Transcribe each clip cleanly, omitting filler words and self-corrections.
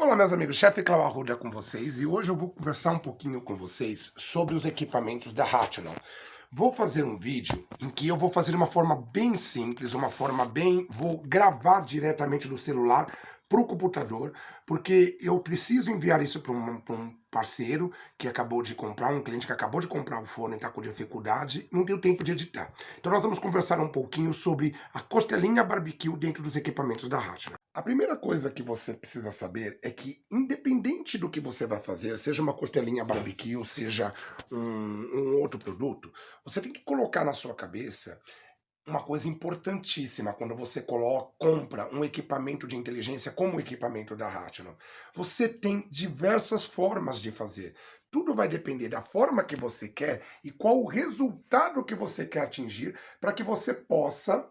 Olá, meus amigos, Chefe Clau Arruda com vocês e hoje eu vou conversar um pouquinho com vocês sobre os equipamentos da Rational. Vou fazer um vídeo em que eu vou fazer de uma forma bem simples, vou gravar diretamente do celular para o computador, porque eu preciso enviar isso para um parceiro que acabou de comprar, um cliente que acabou de comprar o fone e está com dificuldade, não deu tempo de editar. Então nós vamos conversar um pouquinho sobre a costelinha barbecue dentro dos equipamentos da Rational. A primeira coisa que você precisa saber é que, independente do que você vai fazer, seja uma costelinha barbecue, seja um outro produto, você tem que colocar na sua cabeça uma coisa importantíssima quando você compra um equipamento de inteligência como o equipamento da Rational. Você tem diversas formas de fazer. Tudo vai depender da forma que você quer e qual o resultado que você quer atingir para que você possa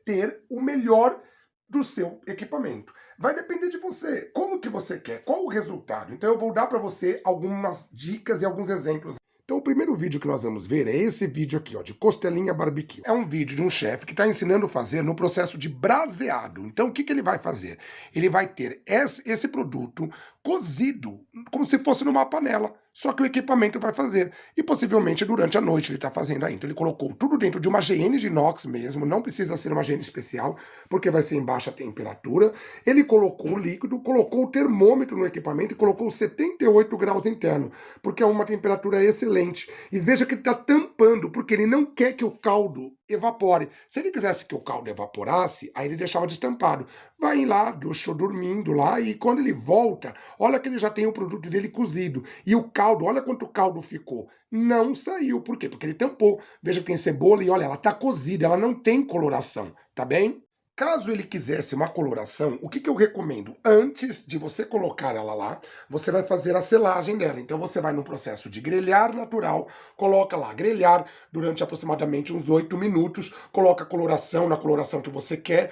ter o melhor do seu equipamento. Vai depender de você, como que você quer, qual o resultado. Então eu vou dar para você algumas dicas e alguns exemplos. Então o primeiro vídeo que nós vamos ver é esse vídeo aqui, ó, de costelinha barbecue. É um vídeo de um chefe que está ensinando a fazer no processo de braseado. Então o que ele vai fazer? Ele vai ter esse produto cozido, como se fosse numa panela, só que o equipamento vai fazer. E possivelmente durante a noite ele está fazendo aí. Então ele colocou tudo dentro de uma GN de inox mesmo, não precisa ser uma GN especial, porque vai ser em baixa temperatura. Ele colocou o líquido, colocou o termômetro no equipamento e colocou 78 graus interno, porque é uma temperatura excelente. E veja que ele está tampando, porque ele não quer que o caldo evapore. Se ele quisesse que o caldo evaporasse, aí ele deixava destampado. Vai lá, deixou dormindo lá, e quando ele volta, olha que ele já tem o produto dele cozido. E o caldo, olha quanto caldo ficou. Não saiu. Por quê? Porque ele tampou. Veja que tem cebola e olha, ela está cozida, ela não tem coloração, tá bem? Caso ele quisesse uma coloração, o que eu recomendo? Antes de você colocar ela lá, você vai fazer a selagem dela. Então você vai no processo de grelhar natural, coloca lá, grelhar durante aproximadamente uns 8 minutos, coloca a coloração na coloração que você quer.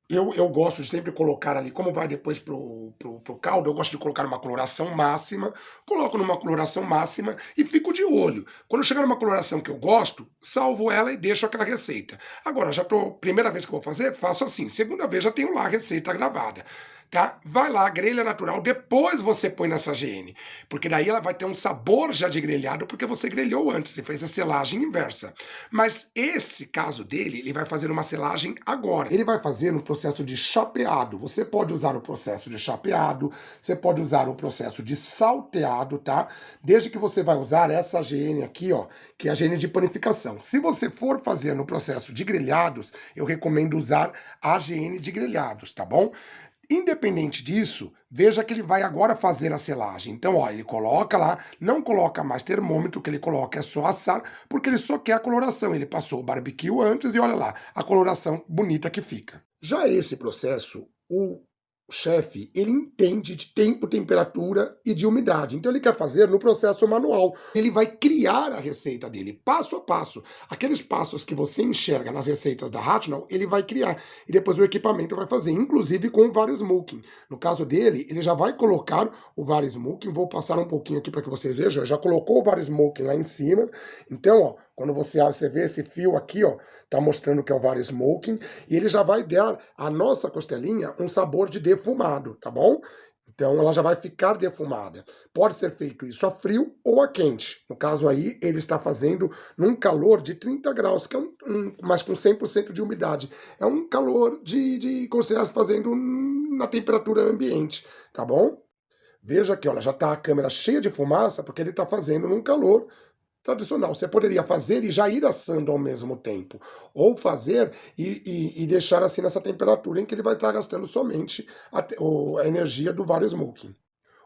Eu gosto de sempre colocar ali, como vai depois pro caldo, eu gosto de colocar uma coloração máxima, coloco numa coloração máxima e fico de olho. Quando chegar numa coloração que eu gosto, salvo ela e deixo aquela receita. Agora, primeira vez que eu vou fazer, faço assim. Segunda vez, já tenho lá a receita gravada. Tá? Vai lá, grelha natural, depois você põe nessa GN, porque daí ela vai ter um sabor já de grelhado, porque você grelhou antes, você fez a selagem inversa. Mas esse caso dele, ele vai fazer uma selagem agora. Ele vai fazer no processo de chapeado. Você pode usar o processo de chapeado, você pode usar o processo de salteado, tá? Desde que você vai usar essa GN aqui, ó, que é a GN de panificação. Se você for fazer no processo de grelhados, eu recomendo usar a GN de grelhados, tá bom? Independente disso, veja que ele vai agora fazer a selagem. Então, ó, ele coloca lá, não coloca mais termômetro, o que ele coloca é só assar, porque ele só quer a coloração. Ele passou o barbecue antes e olha lá, a coloração bonita que fica. Já esse processo, o chefe, ele entende de tempo, temperatura e de umidade. Então ele quer fazer no processo manual. Ele vai criar a receita dele, passo a passo. Aqueles passos que você enxerga nas receitas da Rational, ele vai criar. E depois o equipamento vai fazer, inclusive com o VAR Smoking. No caso dele, ele já vai colocar o VAR Smoking. Vou passar um pouquinho aqui para que vocês vejam. Já colocou o VAR Smoking lá em cima. Então, ó, quando você vê esse fio aqui, ó, tá mostrando que é o VAR Smoking. E ele já vai dar à nossa costelinha um sabor de defumado, tá bom? Então ela já vai ficar defumada. Pode ser feito isso a frio ou a quente. No caso aí, ele está fazendo num calor de 30 graus, que é mas com 100% de umidade. É um calor como se estivesse fazendo na temperatura ambiente, tá bom? Veja que, olha, já está a câmera cheia de fumaça, porque ele está fazendo num calor tradicional. Você poderia fazer e já ir assando ao mesmo tempo. Ou fazer e deixar assim nessa temperatura em que ele vai estar gastando somente a energia do VAR Smoking.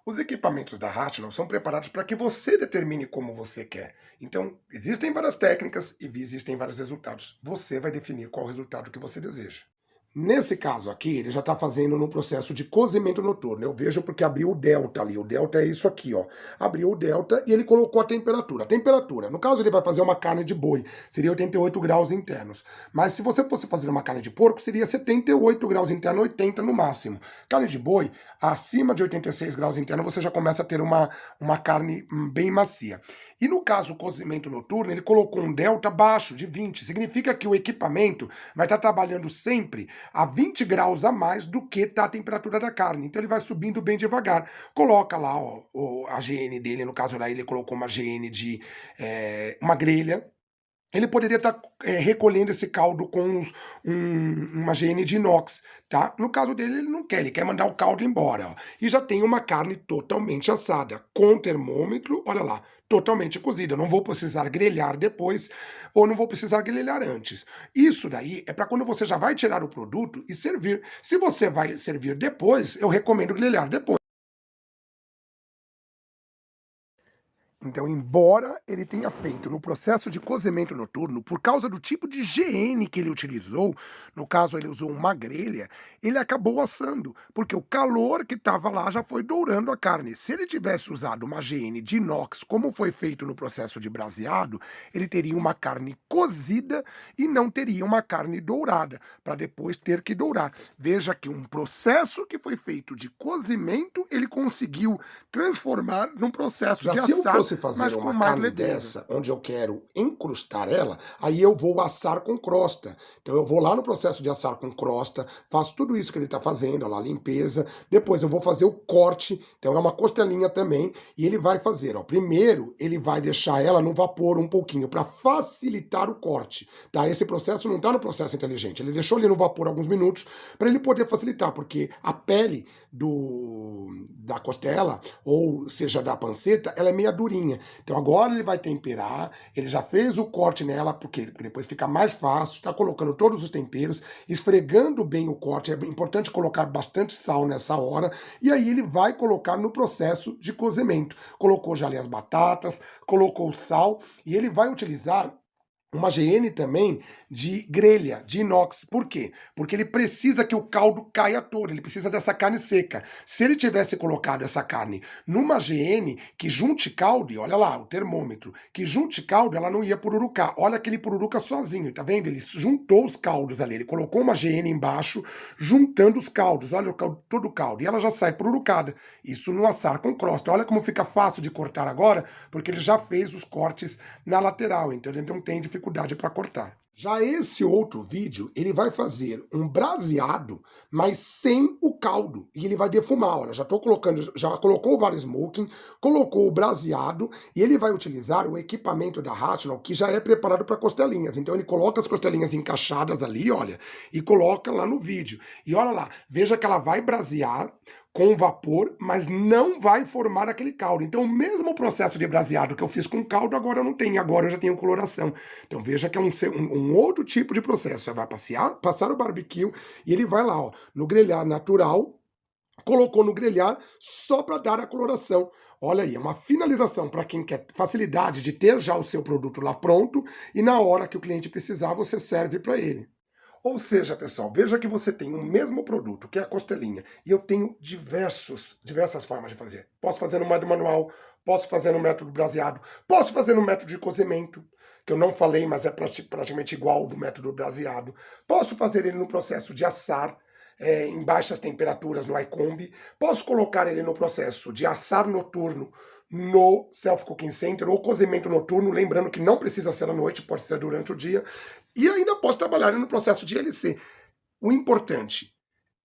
Os equipamentos da Rational são preparados para que você determine como você quer. Então, existem várias técnicas e existem vários resultados. Você vai definir qual o resultado que você deseja. Nesse caso aqui, ele já está fazendo no processo de cozimento noturno. Eu vejo porque abriu o delta ali. O delta é isso aqui, ó. Abriu o delta e ele colocou a temperatura. A temperatura, no caso ele vai fazer uma carne de boi, seria 88 graus internos. Mas se você fosse fazer uma carne de porco, seria 78 graus internos, 80 no máximo. Carne de boi, acima de 86 graus internos, você já começa a ter uma carne bem macia. E no caso o cozimento noturno, ele colocou um delta baixo, de 20. Significa que o equipamento vai estar trabalhando sempre a 20 graus a mais do que tá a temperatura da carne. Então ele vai subindo bem devagar. Coloca lá ó, a GN dele, no caso lá ele colocou uma GN de uma grelha. Ele poderia estar recolhendo esse caldo com uma GN de inox, tá? No caso dele, ele não quer, ele quer mandar o caldo embora. Ó. E já tem uma carne totalmente assada, com termômetro, olha lá, totalmente cozida. Eu não vou precisar grelhar depois, ou não vou precisar grelhar antes. Isso daí é para quando você já vai tirar o produto e servir. Se você vai servir depois, eu recomendo grelhar depois. Então, embora ele tenha feito no processo de cozimento noturno, por causa do tipo de GN que ele utilizou, no caso ele usou uma grelha, ele acabou assando, porque o calor que estava lá já foi dourando a carne. Se ele tivesse usado uma GN de inox, como foi feito no processo de braseado, ele teria uma carne cozida e não teria uma carne dourada, para depois ter que dourar. Veja que um processo que foi feito de cozimento, ele conseguiu transformar num processo de assado. Se eu fosse fazer uma carne dessa, onde eu quero encrustar ela, aí eu vou assar com crosta. Então eu vou lá no processo de assar com crosta, faço tudo isso que ele está fazendo, ó lá, limpeza. Depois eu vou fazer o corte, então é uma costelinha também, e ele vai fazer, ó, primeiro ele vai deixar ela no vapor um pouquinho, para facilitar o corte, tá? Esse processo não está no processo inteligente, ele deixou ali no vapor alguns minutos, para ele poder facilitar, porque a pele da costela, ou seja, da panceta, ela é meio durinha. Então agora ele vai temperar, ele já fez o corte nela, porque depois fica mais fácil, tá colocando todos os temperos, esfregando bem o corte, é importante colocar bastante sal nessa hora, e aí ele vai colocar no processo de cozimento. Colocou já ali as batatas, colocou o sal, e ele vai utilizar uma GN também de grelha, de inox. Por quê? Porque ele precisa que o caldo caia todo, ele precisa dessa carne seca. Se ele tivesse colocado essa carne numa GN que junte caldo, e olha lá, o termômetro, que junte caldo, ela não ia pururucar. Olha aquele pururuca sozinho, tá vendo? Ele juntou os caldos ali, ele colocou uma GN embaixo, juntando os caldos. Olha o caldo, todo o caldo, e ela já sai pururucada. Isso no assar com crosta. Olha como fica fácil de cortar agora, porque ele já fez os cortes na lateral, então ele não tem dificuldade para cortar. Já esse outro vídeo, ele vai fazer um braseado, mas sem o caldo. E ele vai defumar, olha, já tô colocando, já colocou o bar smoking, colocou o braseado, e ele vai utilizar o equipamento da Rational, que já é preparado para costelinhas. Então ele coloca as costelinhas encaixadas ali, olha, e coloca lá no vídeo. E olha lá, veja que ela vai brasear com vapor, mas não vai formar aquele caldo. Então o mesmo processo de braseado que eu fiz com caldo, agora eu não tenho, agora eu já tenho coloração. Então veja que é um outro tipo de processo. Você vai passar o barbecue e ele vai lá, ó, no grelhar natural, colocou no grelhar só para dar a coloração. Olha aí, é uma finalização para quem quer facilidade de ter já o seu produto lá pronto e na hora que o cliente precisar, você serve para ele. Ou seja, pessoal, veja que você tem o mesmo produto, que é a costelinha, e eu tenho diversas formas de fazer. Posso fazer no método manual, posso fazer no método braseado, posso fazer no método de cozimento, que eu não falei, mas é praticamente igual ao do método braseado. Posso fazer ele no processo de assar, em baixas temperaturas no iCombi. Posso colocar ele no processo de assar noturno no Self Cooking Center ou cozimento noturno, lembrando que não precisa ser à noite, pode ser durante o dia. E ainda posso trabalhar no processo de LC. O importante,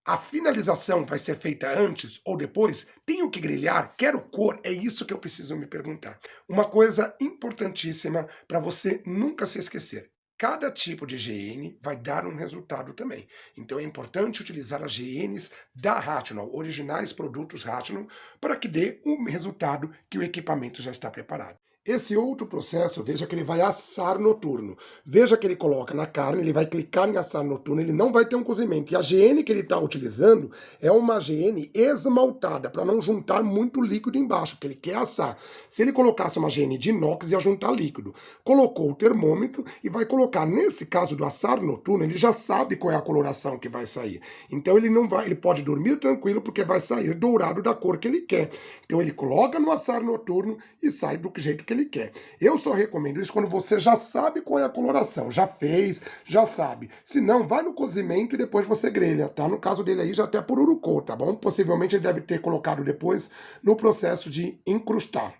a finalização vai ser feita antes ou depois? Tenho que grelhar? Quero cor? É isso que eu preciso me perguntar. Uma coisa importantíssima para você nunca se esquecer. Cada tipo de GN vai dar um resultado também. Então é importante utilizar as GNs da Rational, originais produtos Rational, para que dê um resultado que o equipamento já está preparado. Esse outro processo, veja que ele vai assar noturno. Veja que ele coloca na carne, ele vai clicar em assar noturno, ele não vai ter um cozimento. E a GN que ele está utilizando é uma GN esmaltada, para não juntar muito líquido embaixo, porque ele quer assar. Se ele colocasse uma GN de inox, ia juntar líquido. Colocou o termômetro e vai colocar. Nesse caso do assar noturno, ele já sabe qual é a coloração que vai sair. Então ele não vai, ele pode dormir tranquilo, porque vai sair dourado da cor que ele quer. Então ele coloca no assar noturno e sai do jeito que ele quer. Eu só recomendo isso quando você já sabe qual é a coloração, já fez, já sabe. Se não, vai no cozimento e depois você grelha, tá? No caso dele aí já até pururucou, tá bom? Possivelmente ele deve ter colocado depois no processo de encrustar.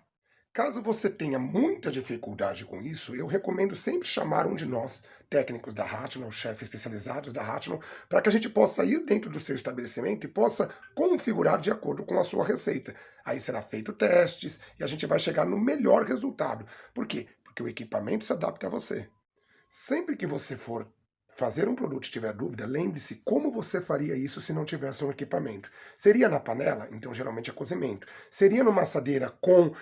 Caso você tenha muita dificuldade com isso, eu recomendo sempre chamar um de nós, técnicos da Rational, chefes especializados da Rational, para que a gente possa ir dentro do seu estabelecimento e possa configurar de acordo com a sua receita. Aí será feito testes e a gente vai chegar no melhor resultado. Por quê? Porque o equipamento se adapta a você. Sempre que você for fazer um produto e tiver dúvida, lembre-se como você faria isso se não tivesse um equipamento. Seria na panela? Então geralmente é cozimento. Seria numa assadeira com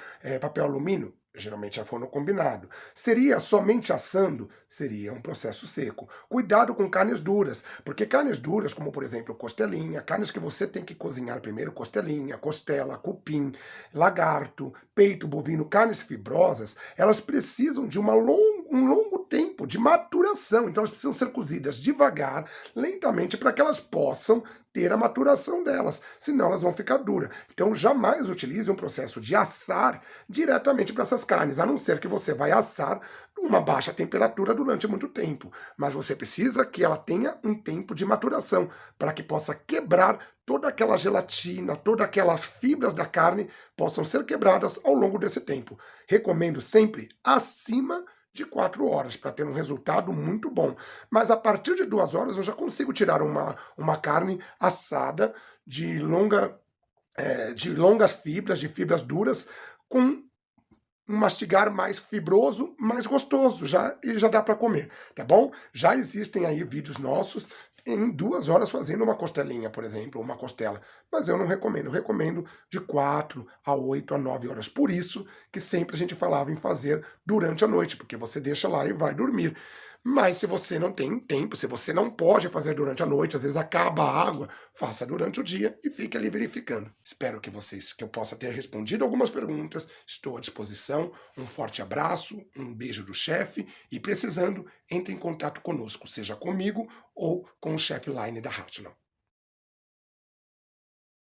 papel alumínio? Geralmente é forno combinado. Seria somente assando? Seria um processo seco. Cuidado com carnes duras, porque carnes duras, como por exemplo costelinha, carnes que você tem que cozinhar primeiro, costelinha, costela, cupim, lagarto, peito bovino, carnes fibrosas, elas precisam de um longo tempo de maturação. Então elas precisam ser cozidas devagar, lentamente, para que elas possam ter a maturação delas, senão elas vão ficar duras. Então jamais utilize um processo de assar diretamente para essas carnes, a não ser que você vai assar numa baixa temperatura durante muito tempo. Mas você precisa que ela tenha um tempo de maturação, para que possa quebrar toda aquela gelatina, todas aquelas fibras da carne possam ser quebradas ao longo desse tempo. Recomendo sempre acima de 4 horas, para ter um resultado muito bom. Mas a partir de 2 horas eu já consigo tirar uma carne assada de longas fibras, de fibras duras, com um mastigar mais fibroso, mais gostoso, e já dá para comer, tá bom? Já existem aí vídeos nossos em 2 horas fazendo uma costelinha, por exemplo, ou uma costela, mas eu não recomendo, eu recomendo de 4 a 8 a 9 horas. Por isso que sempre a gente falava em fazer durante a noite, porque você deixa lá e vai dormir. Mas se você não tem tempo, se você não pode fazer durante a noite, às vezes acaba a água, faça durante o dia e fique ali verificando. Espero que eu possa ter respondido algumas perguntas. Estou à disposição. Um forte abraço, um beijo do chefe e precisando, entre em contato conosco, seja comigo ou com o chefe Line da Rational.